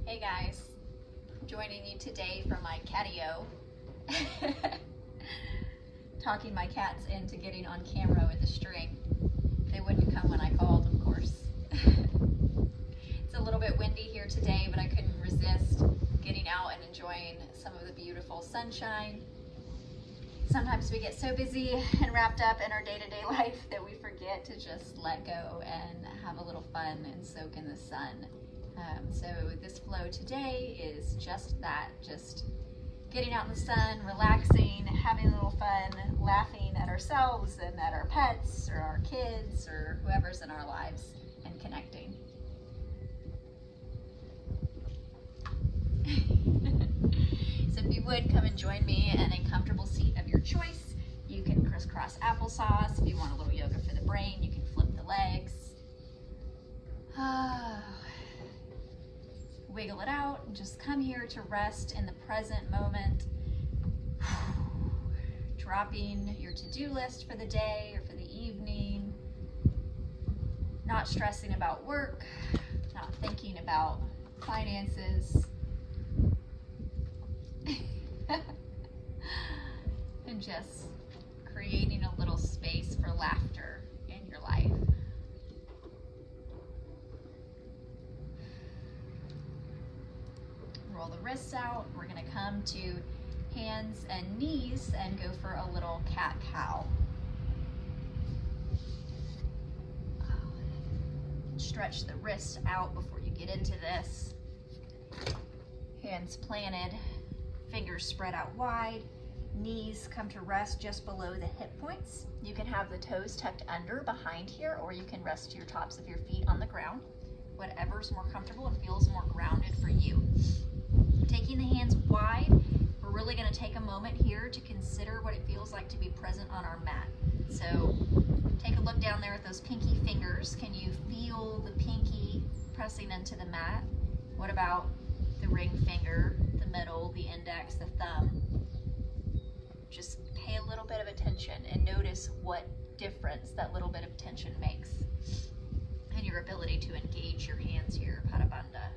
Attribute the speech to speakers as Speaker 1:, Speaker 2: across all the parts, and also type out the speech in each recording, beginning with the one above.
Speaker 1: Hey guys, joining you today from my Catio. Talking my cats into getting on camera with a string. They wouldn't come when I called, of course. It's a little bit windy here today, but I couldn't resist getting out and enjoying some of the beautiful sunshine. Sometimes we get so busy and wrapped up in our day-to-day life that we forget to just let go and have a little fun and soak in the sun. So this flow today is just that, just getting out in the sun, relaxing, having a little fun, laughing at ourselves and at our pets or our kids or whoever's in our lives, and connecting. So if you would, come and join me in a comfortable seat of your choice. You can crisscross applesauce. If you want a little yoga for the brain, you can flip the legs. Wiggle it out and just come here to rest in the present moment. Dropping your to-do list for the day or for the evening. Not stressing about work, not thinking about finances. And just creating a little space for laughter in your life. Roll the wrists out. We're going to come to hands and knees and go for a little cat-cow. Stretch the wrist out before you get into this. Hands planted, fingers spread out wide. Knees come to rest just below the hip points. You can have the toes tucked under behind here, or you can rest your tops of your feet on the ground. Whatever's more comfortable and feels more grounded for you. Taking the hands wide, we're really going to take a moment here to consider what it feels like to be present on our mat. So take a look down there at those pinky fingers. Can you feel the pinky pressing into the mat? What about the ring finger, the middle, the index, the thumb? Just pay a little bit of attention and notice what difference that little bit of tension makes and your ability to engage your hands here, Pada Bandha.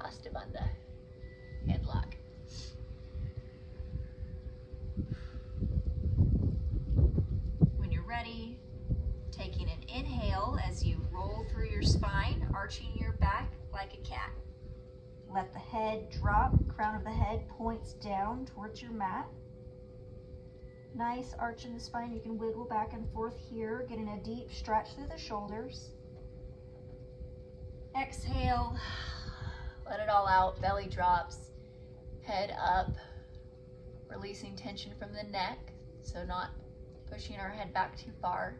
Speaker 1: Hasta Bandha, hand lock. When you're ready, taking an inhale as you roll through your spine, arching your back like a cat. Let the head drop, crown of the head points down towards your mat. Nice arch in the spine. You can wiggle back and forth here, getting a deep stretch through the shoulders. Exhale, let it all out, belly drops, head up, releasing tension from the neck, so not pushing our head back too far.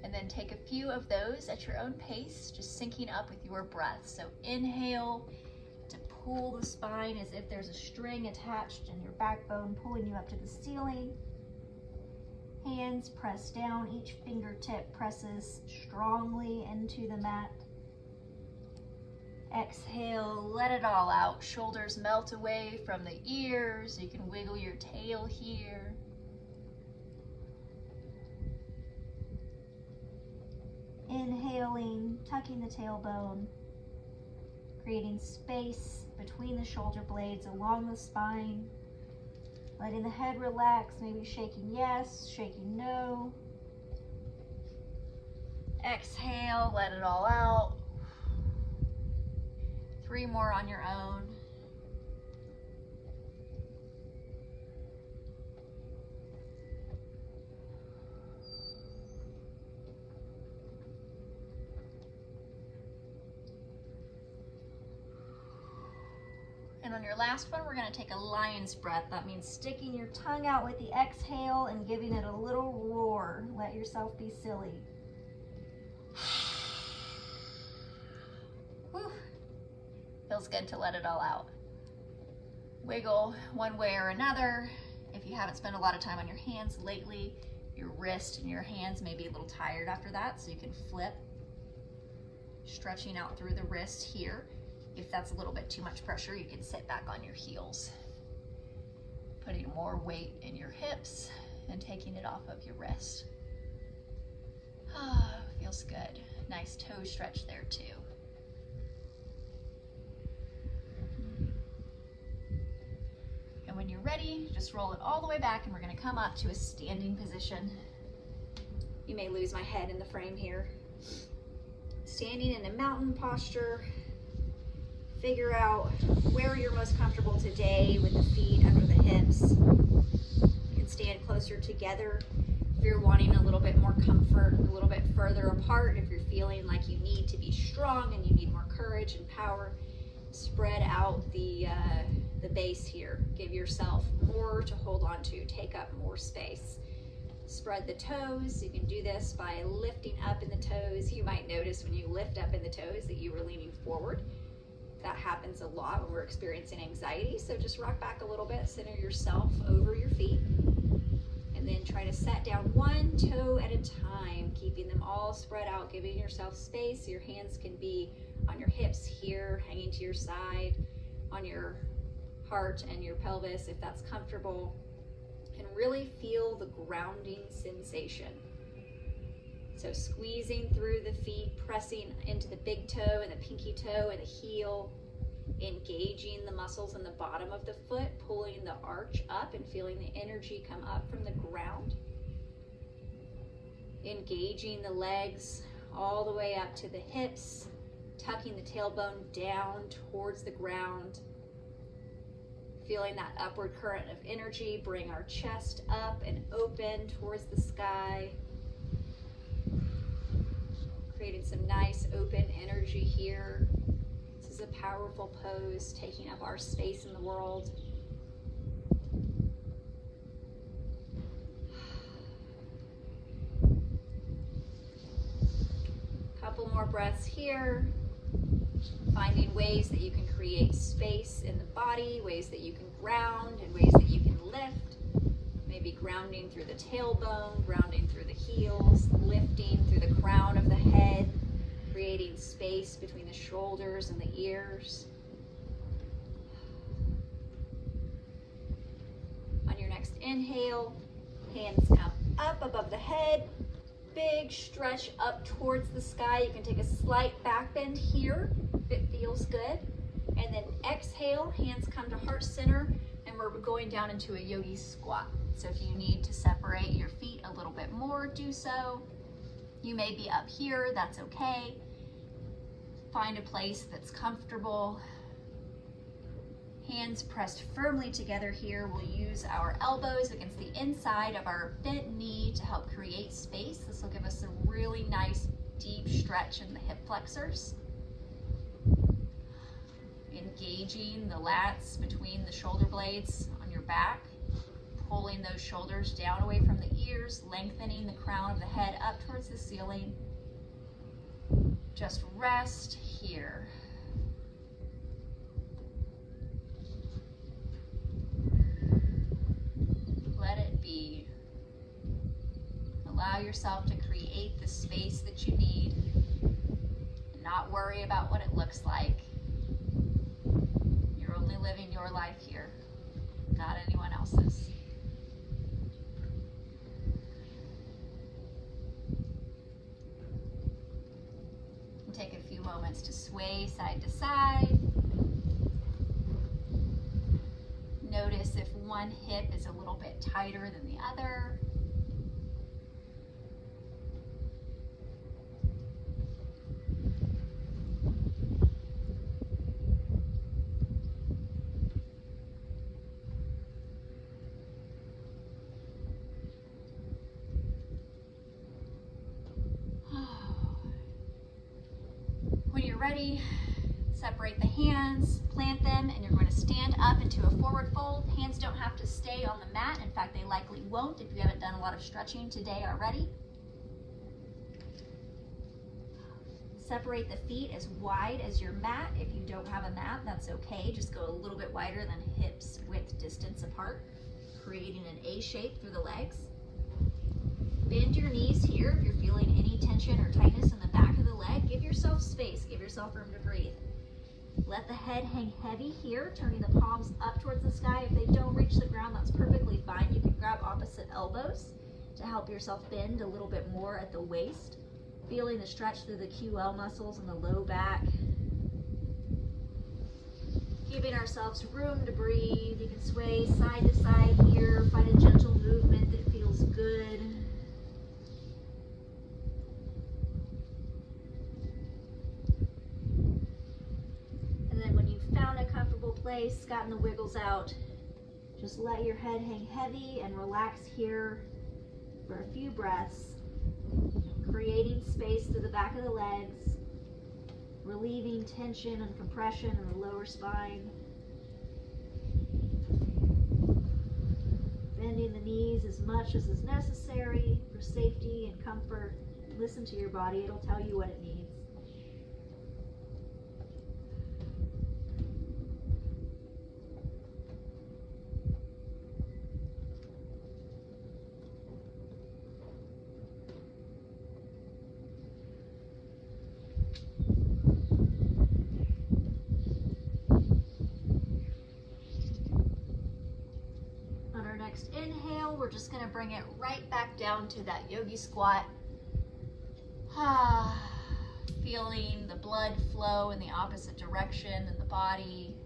Speaker 1: And then take a few of those at your own pace, just syncing up with your breath. So inhale to pull the spine as if there's a string attached in your backbone, pulling you up to the ceiling. Hands press down, each fingertip presses strongly into the mat. Exhale, let it all out. Shoulders melt away from the ears. You can wiggle your tail here. Inhaling, tucking the tailbone, creating space between the shoulder blades along the spine. Letting the head relax, maybe shaking yes, shaking no. Exhale, let it all out. 3 more on your own. And on your last one, we're going to take a lion's breath. That means sticking your tongue out with the exhale and giving it a little roar. Let yourself be silly. Whew. Feels good to let it all out. Wiggle one way or another. If you haven't spent a lot of time on your hands lately, your wrist and your hands may be a little tired after that, so you can flip, stretching out through the wrist here. If that's a little bit too much pressure, you can sit back on your heels, putting more weight in your hips and taking it off of your wrist. Feels good. Nice toe stretch there too. And when you're ready, just roll it all the way back and we're gonna come up to a standing position. You may lose my head in the frame here. Standing in a mountain posture. Figure out where you're most comfortable today with the feet under the hips. You can stand closer together if you're wanting a little bit more comfort, a little bit further apart if you're feeling like you need to be strong and you need more courage and power. Spread out the base here. Give yourself more to hold on to. Take up more space. Spread the toes. You can do this by lifting up in the toes. You might notice when you lift up in the toes that you were leaning forward. That happens a lot when we're experiencing anxiety. So just rock back a little bit, center yourself over your feet, and then try to set down one toe at a time, keeping them all spread out, giving yourself space. Your hands can be on your hips here, hanging to your side, on your heart and your pelvis if that's comfortable, and really feel the grounding sensation. So squeezing through the feet, pressing into the big toe and the pinky toe and the heel, engaging the muscles in the bottom of the foot, pulling the arch up and feeling the energy come up from the ground. Engaging the legs all the way up to the hips, tucking the tailbone down towards the ground. Feeling that upward current of energy, bring our chest up and open towards the sky. Creating some nice open energy here. This is a powerful pose, taking up our space in the world. Couple more breaths here. Finding ways that you can create space in the body, ways that you can ground, and ways that you can lift. Maybe grounding through the tailbone, grounding through the heels, lifting through the crown of the head, creating space between the shoulders and the ears. On your next inhale, hands come up above the head, big stretch up towards the sky. You can take a slight back bend here if it feels good. And then exhale, hands come to heart center, and we're going down into a yogi squat. So if you need to separate your feet a little bit more, do so. You may be up here, that's okay. Find a place that's comfortable. Hands pressed firmly together here. We'll use our elbows against the inside of our bent knee to help create space. This will give us a really nice deep stretch in the hip flexors. Engaging the lats between the shoulder blades on your back. Pulling those shoulders down away from the ears, lengthening the crown of the head up towards the ceiling. Just rest here. Let it be. Allow yourself to create the space that you need and not worry about what it looks like. You're only living your life here, not anyone else's. Take a few moments to sway side to side. Notice if one hip is a little bit tighter than the other. When you're ready, separate the hands, plant them, and you're going to stand up into a forward fold. Hands don't have to stay on the mat. In fact, they likely won't if you haven't done a lot of stretching today already. Separate the feet as wide as your mat. If you don't have a mat, that's okay. Just go a little bit wider than hips width distance apart, creating an A shape through the legs. Bend your knees here if you're feeling any tension or tightness in the back of the leg. Give yourself space, give yourself room to breathe. Let the head hang heavy here, turning the palms up towards the sky. If they don't reach the ground, that's perfectly fine. You can grab opposite elbows to help yourself bend a little bit more at the waist. Feeling the stretch through the QL muscles in the low back. Giving ourselves room to breathe. You can sway side to side here. Find a gentle movement that feels good. And then when you've found a comfortable place, gotten the wiggles out, just let your head hang heavy and relax here for a few breaths. Creating space through the back of the legs, relieving tension and compression in the lower spine. Bending the knees as much as is necessary for safety and comfort. Listen to your body, it'll tell you what it needs. Next inhale, we're just going to bring it right back down to that yogi squat. Feeling the blood flow in the opposite direction in the body.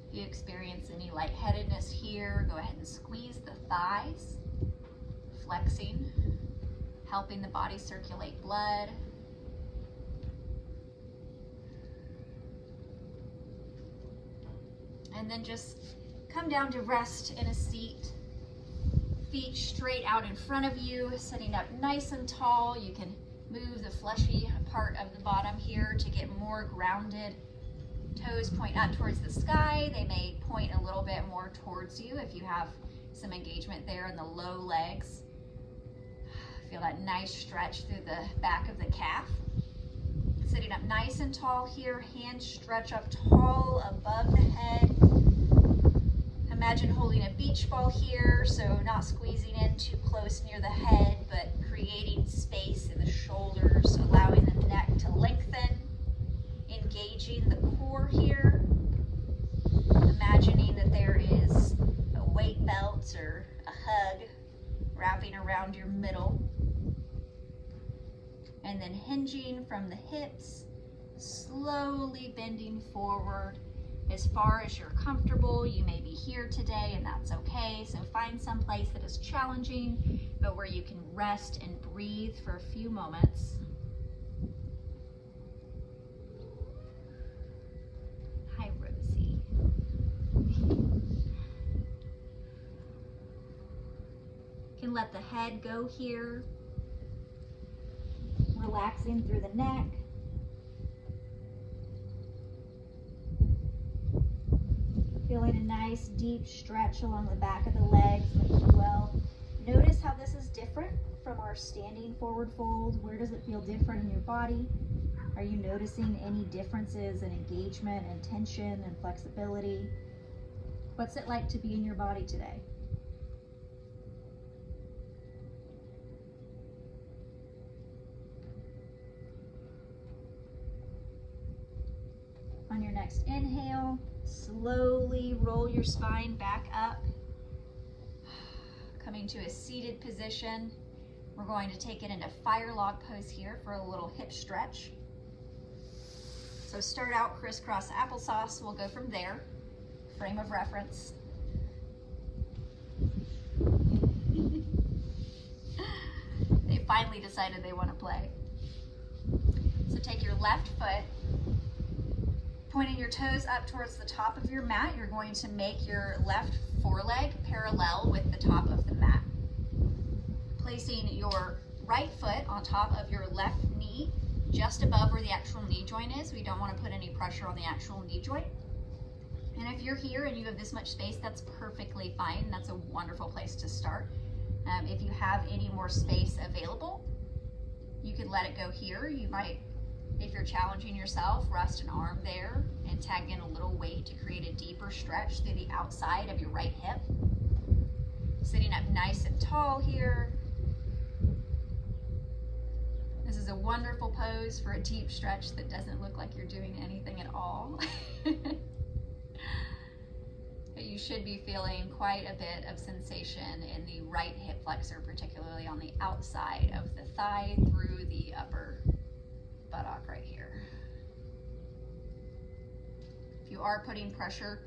Speaker 1: If you experience any lightheadedness here, go ahead and squeeze the thighs, flexing, helping the body circulate blood. And then just come down to rest in a seat, feet straight out in front of you, sitting up nice and tall. You can move the fleshy part of the bottom here to get more grounded. Toes point up towards the sky. They may point a little bit more towards you if you have some engagement there in the low legs. Feel that nice stretch through the back of the calf. Sitting up nice and tall here, hands stretch up tall above the head. Imagine holding a beach ball here, so not squeezing in too close near the head, but creating space in the shoulders, allowing the neck to lengthen, engaging the core here. Imagining that there is a weight belt or a hug wrapping around your middle. And then hinging from the hips, slowly bending forward as far as you're comfortable. You may be here today and that's okay. So find some place that is challenging, but where you can rest and breathe for a few moments. Hi, Rosie. Can let the head go here. Relaxing through the neck. Feeling a nice deep stretch along the back of the legs and the QL. Notice how this is different from our standing forward fold. Where does it feel different in your body? Are you noticing any differences in engagement and tension and flexibility? What's it like to be in your body today? On your next inhale, slowly roll your spine back up. Coming to a seated position. We're going to take it into fire log pose here for a little hip stretch. So start out crisscross applesauce. We'll go from there. Frame of reference. They finally decided they want to play. So take your left foot, pointing your toes up towards the top of your mat. You're going to make your left foreleg parallel with the top of the mat. Placing your right foot on top of your left knee, just above where the actual knee joint is. We don't want to put any pressure on the actual knee joint. And if you're here and you have this much space, that's perfectly fine. That's a wonderful place to start. If you have any more space available, you could let it go here. You might, if you're challenging yourself, rest an arm there and tag in a little weight to create a deeper stretch through the outside of your right hip. Sitting up nice and tall here. This is a wonderful pose for a deep stretch that doesn't look like you're doing anything at all. But you should be feeling quite a bit of sensation in the right hip flexor, particularly on the outside of the thigh through the upper buttock right here. If you are putting pressure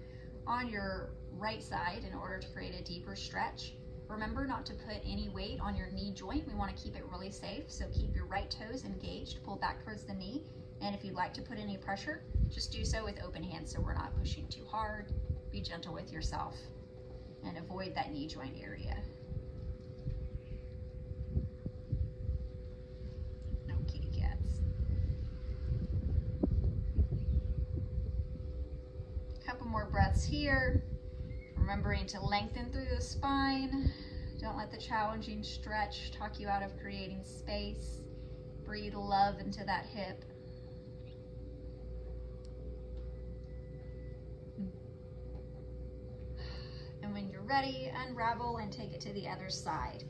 Speaker 1: on your right side in order to create a deeper stretch, remember not to put any weight on your knee joint. We want to keep it really safe, so keep your right toes engaged, pull back towards the knee, and if you'd like to put any pressure, just do so with open hands so we're not pushing too hard. Be gentle with yourself and avoid that knee joint area. No kitty cats. A couple more breaths here. Remembering to lengthen through the spine. Don't let the challenging stretch talk you out of creating space. Breathe love into that hip. And when you're ready, unravel and take it to the other side.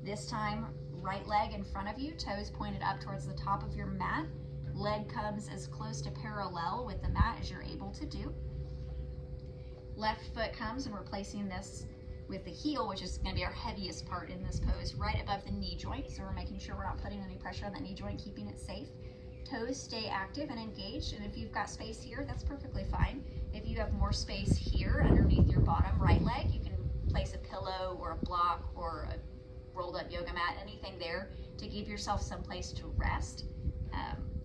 Speaker 1: This time, right leg in front of you, toes pointed up towards the top of your mat. Leg comes as close to parallel with the mat as you're able to do. Left foot comes, and we're placing this with the heel, which is going to be our heaviest part in this pose, right above the knee joint. So we're making sure we're not putting any pressure on that knee joint, keeping it safe. Toes stay active and engaged, and if you've got space here, that's perfectly fine. If you have more space here underneath your bottom right leg, you can place a pillow or a block or a rolled up yoga mat, anything there to give yourself some place to rest.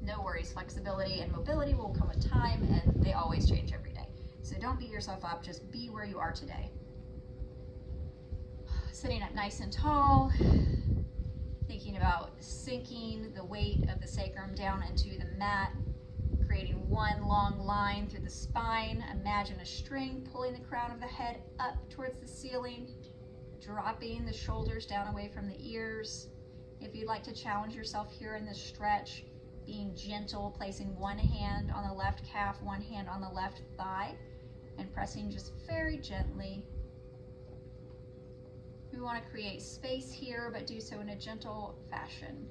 Speaker 1: No worries, flexibility and mobility will come with time, and they always change every day. So don't beat yourself up, just be where you are today. Sitting up nice and tall, thinking about sinking the weight of the sacrum down into the mat, creating one long line through the spine. Imagine a string pulling the crown of the head up towards the ceiling, dropping the shoulders down away from the ears. If you'd like to challenge yourself here in this stretch, being gentle, placing one hand on the left calf, one hand on the left thigh, and pressing just very gently. We want to create space here, but do so in a gentle fashion.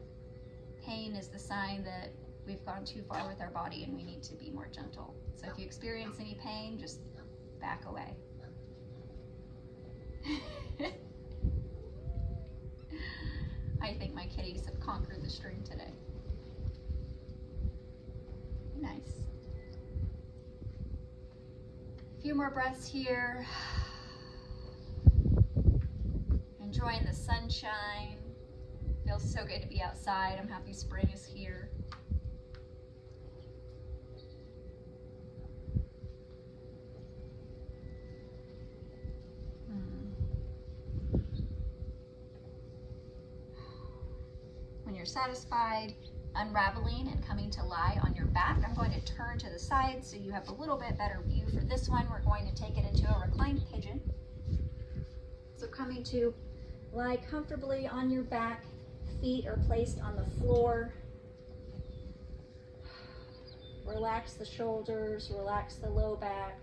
Speaker 1: Pain is the sign that we've gone too far with our body and we need to be more gentle. So if you experience any pain, just back away. I think my kitties have conquered the string today. Nice. A few more breaths here. Enjoying the sunshine. Feels so good to be outside. I'm happy spring is here. When you're satisfied, unraveling and coming to lie on your back, I'm going to turn to the side so you have a little bit better view. For this one, we're going to take it into a reclined pigeon. So coming to lie comfortably on your back, feet are placed on the floor. Relax the shoulders, relax the low back.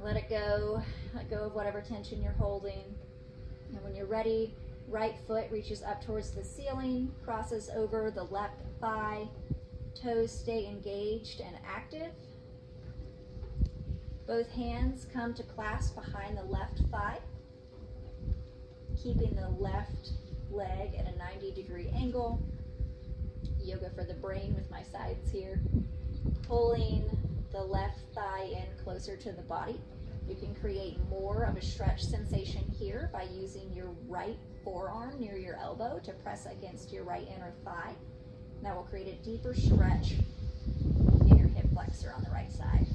Speaker 1: Let it go. Let go of whatever tension you're holding. And when you're ready, right foot reaches up towards the ceiling, crosses over the left thigh. Toes stay engaged and active. Both hands come to clasp behind the left thigh, keeping the left leg at a 90-degree angle. Yoga for the brain with my sides here. Pulling the left thigh in closer to the body. You can create more of a stretch sensation here by using your right forearm near your elbow to press against your right inner thigh. And that will create a deeper stretch in your hip flexor on the right side.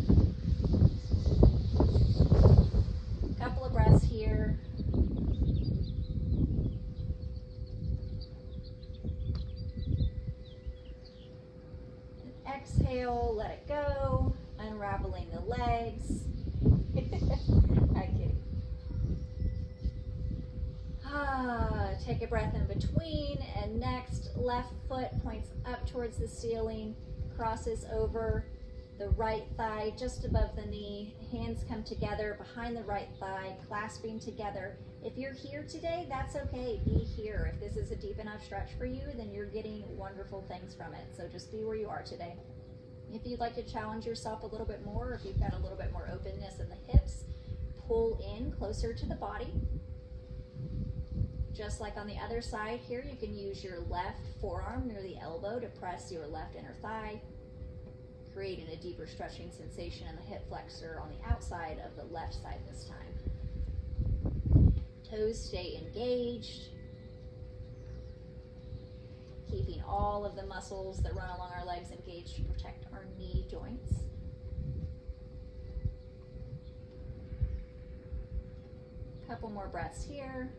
Speaker 1: A couple of breaths here. And exhale, let it go, unraveling the legs. Hi, kitty. Take a breath in between, and next, left foot points up towards the ceiling, crosses over the right thigh just above the knee. Hands come together behind the right thigh, clasping together. If you're here today, that's okay. Be here. If this is a deep enough stretch for you, then you're getting wonderful things from it. So just be where you are today. If you'd like to challenge yourself a little bit more, if you've got a little bit more openness in the hips, pull in closer to the body. Just like on the other side here, you can use your left forearm near the elbow to press your left inner thigh, creating a deeper stretching sensation in the hip flexor on the outside of the left side this time. Toes stay engaged, keeping all of the muscles that run along our legs engaged to protect our knee joints. Couple more breaths here.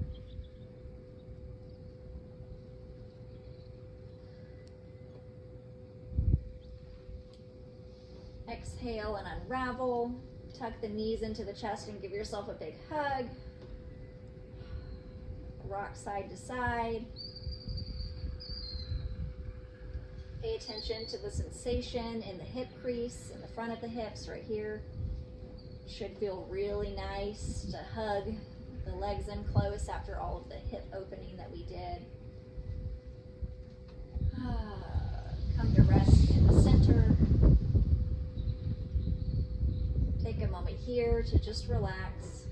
Speaker 1: Exhale and unravel. Tuck the knees into the chest and give yourself a big hug. Rock side to side. Pay attention to the sensation in the hip crease, in the front of the hips right here. Should feel really nice to hug the legs in close after all of the hip opening that we did. Come to rest in the center. Take a moment here to just relax.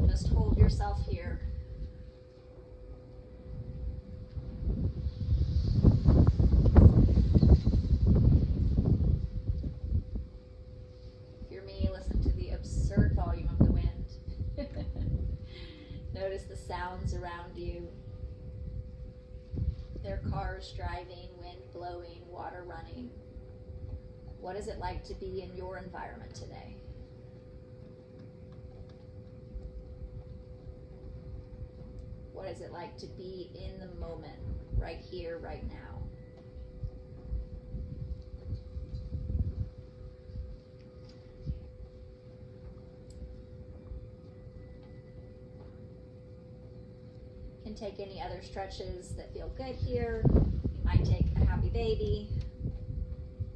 Speaker 1: Just hold yourself here. If you're me, listen to the absurd volume of the wind. Notice the sounds around you. There are cars driving, wind blowing, water running. What is it like to be in your environment today? What is it like to be in the moment, right here, right now? You can take any other stretches that feel good here. You might take a happy baby,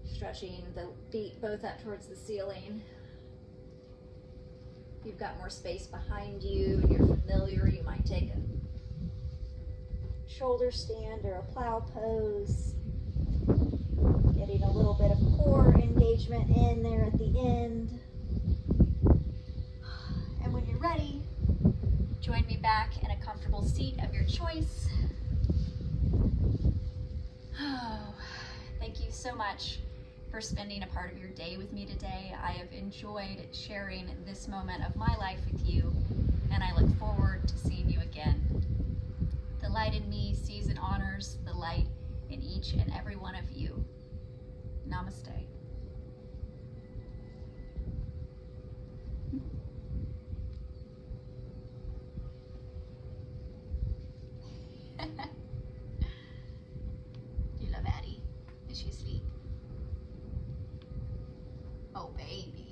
Speaker 1: stretching the feet both up towards the ceiling. If you've got more space behind you and you're familiar, you might take a shoulder stand or a plow pose. Getting a little bit of core engagement in there at the end. And when you're ready, join me back in a comfortable seat of your choice. Oh, thank you so much for spending a part of your day with me today. I have enjoyed sharing this moment of my life with you, and I look forward to seeing you again. The light in me sees and honors the light in each and every one of you. Namaste. You love Addie? Is she asleep? Oh, baby.